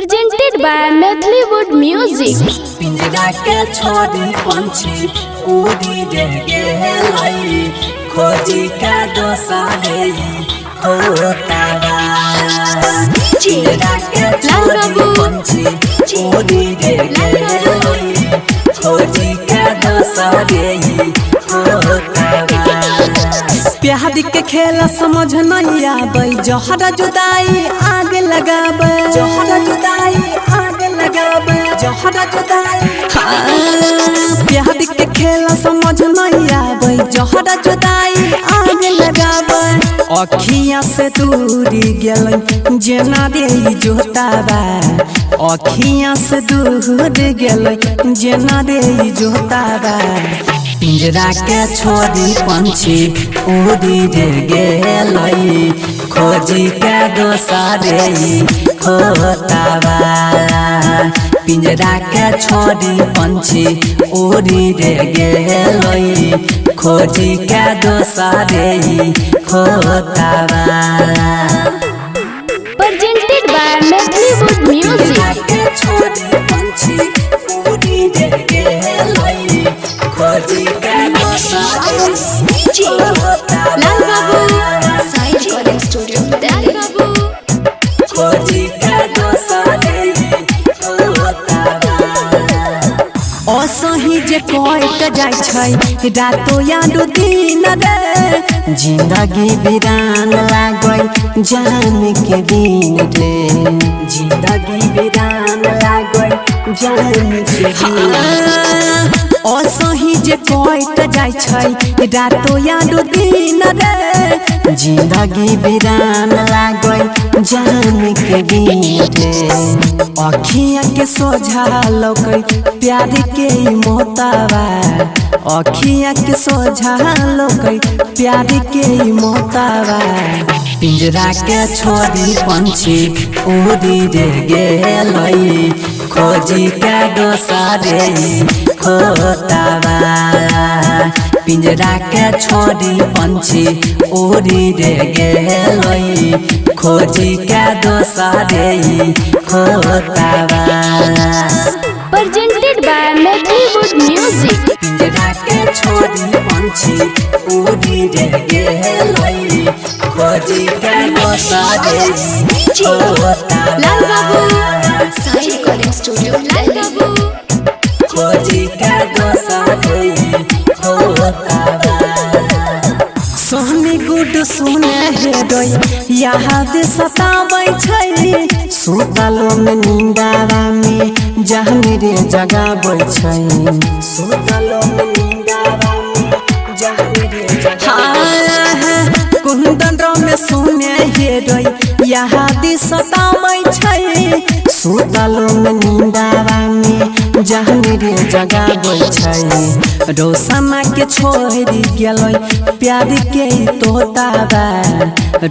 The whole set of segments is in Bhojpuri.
presented by Methleywood Music. पिंजरा के छोड़ी पंछी उड़ी दे गेलाई खोजी का दोसारे होतावा पिंजरा के छोड़ी पंछी उड़ी दे गेलाई खोजी का दोसारे होतावा प्यार के खेला समझ नहीं आबै जहरा जुदाई आग लगाबै जहरा जुदाई आग लगाबै जहरा जुदाई प्यार के खेला समझ नहीं आबै जहरा जुदाई आग लगाबै अखियां से दूरी गेलै जेना रे जोताबा अखियां से दूर गेलै जेना रे जोताबा पिंजरा के छोड़ी पंछी उड़ी दे गेलै खोजी के दोसारे होतावा पिंजरा के छोड़ी पंछी उड़ी दे गेलै खोजी के दोसारे होतावा Presented by Methleywood Music. के छोड़ी पंछी उड़ी दे गेलै खोजी के दोसारे खोजी के दोसारे असही जे कट जाय छै रातो याद दिन रे जिंदगी वीरान लागै जान के दिन रे जिंदगी वीरान लागै जान के दिन असही जे कट जाय छै रातो याद दिन रे जिंदगी वीरान लागै जान के दिन रे अखियां के सोझा लौकै प्यार के मोतावा अखियां के सोझा लौकै प्यार के मोतावा पिंजरा के छोड़ी पंछी उड़ी दे गेलै खोजी के दोसारे होतावा पिंजरा के छोड़ी पंछी उड़ी दे गेलै खोजी के दोसारे होतावा Presented by Methleywood Music. पिंजरा के छोड़ी पंछी उड़ी दे गेलै खोजी के दोसारे होतावा खोजी के दोसारे होतावा सोहनी गुड सुने हेडोय याद सताबै छै सुतलो में नींदावा में जहन रे जगाबै छै सुतलो में नींदावा में जहन रे जगाबै कुंदन रो में सुने हेडोय याद सताबै छै सुतलो में नींदावा में जहन रे जगाबै छै रोशना के छोड़ी गेलै प्यार के तोतावा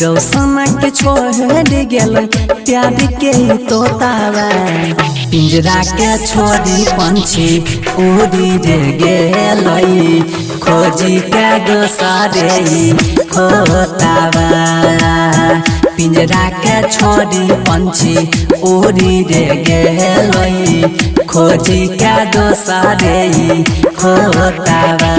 रोशना के छोड़ी गेलै प्यार के तोतावा पिंजरा के छोड़ी पंछी उड़ी दे गेलै खोजी के दोसारे होतावा पिंजरा के छोड़ी पंछी उड़ी दे गेलै खोजी के दोसारे होतावा।